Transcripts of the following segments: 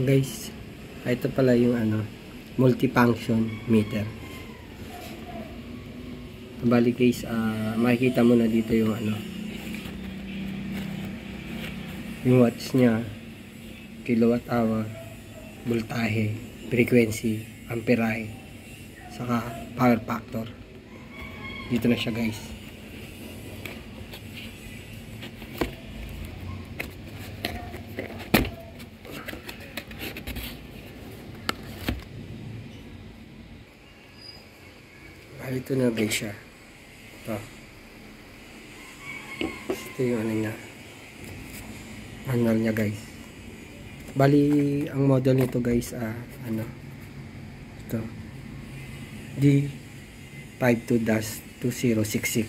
Guys, ito pala yung multifunction meter. Bali guys, makikita mo na dito yung yung watts nya, kilowatt hour, voltahe, frequency, amperahe, saka power factor. Dito na siya guys. Ito na guys siya. Ito yung niya, manual niya guys. Bali ang model nito guys ito D52-2066.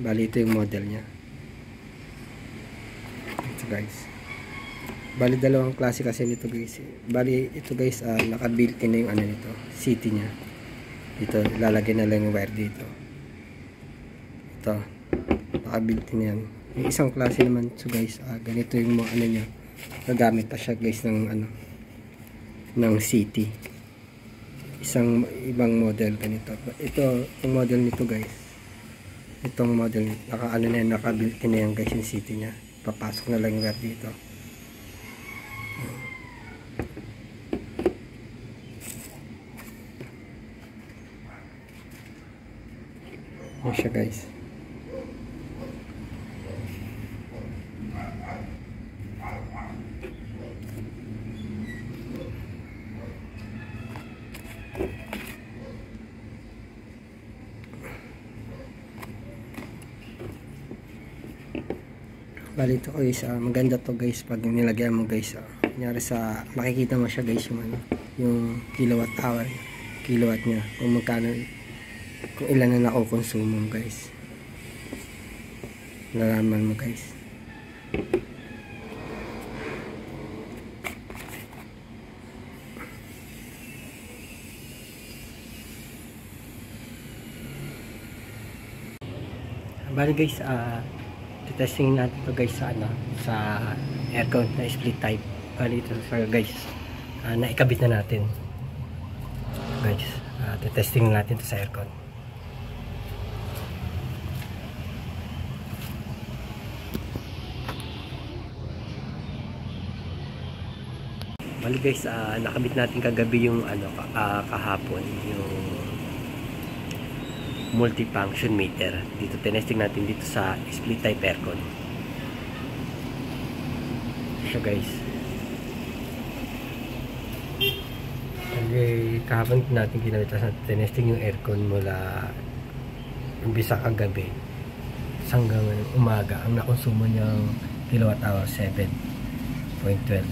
Bali ito yung model niya. Ito guys. Bali dalawang klase kasi nito guys. Bali ito guys, naka-built in na yung nito, city niya. Dito, lalagyan na lang yung wire dito. Ito, naka-built in yan. Yung isang klase naman ito guys, ganito yung mga niya. Nagamit pa siya guys ng ng city. Isang ibang model ganito. Ito, yung model nito guys. Itong model, naka-built in na yan guys yung city niya. Papasok na lang yung wire dito. Yan siya guys. Bali ito guys, maganda to guys pag nilagyan mo guys. Kunyari sa, makikita mo siya guys yung kilowatt hour, kilowatt niya, kung magkano, kung ilan na nakukonsumo guys. Nalaman mo guys. Bali guys, testing natin to guys sa aircon na split type. Bali ito guys, naikabit na natin guys. Testing natin to sa aircon. Bali guys, nakabit natin kagabi yung kahapon yung multifunction meter. Dito tinesting natin dito sa split type aircon. So guys, kahapon natin ginamit sa tinesting yung aircon mula umpisa kagabi hanggang umaga. Ang nakonsumo niyang kilowatt hour 7.12.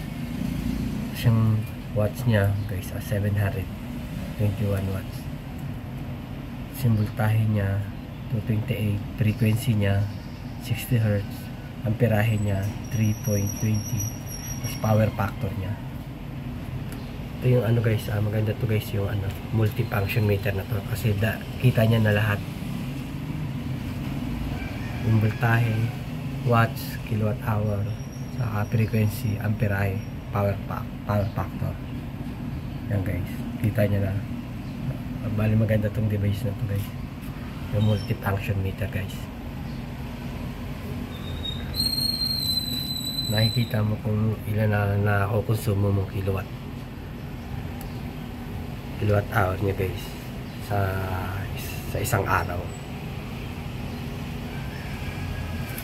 Yung watts niya guys, 721 watts. Yung voltahe niya 228, frequency niya 60 Hz, amperahe niya 3.20, tapos power factor niya. Ito yung guys, maganda to guys yung multifunction meter na to kasi kita niya na lahat. Yung voltahe, watts, kilowatt hour, saka frequency, amperahe, power factor. Yan guys, kita niya na. Bali maganda tong device na to guys, yung multifunction meter guys. Nakikita mo kung ilan na nakukonsumo mong kilowatt hour niya guys sa isang araw.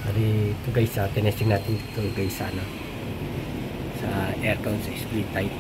Bali ito guys, tinesting natin ito guys sa aircon sa split type.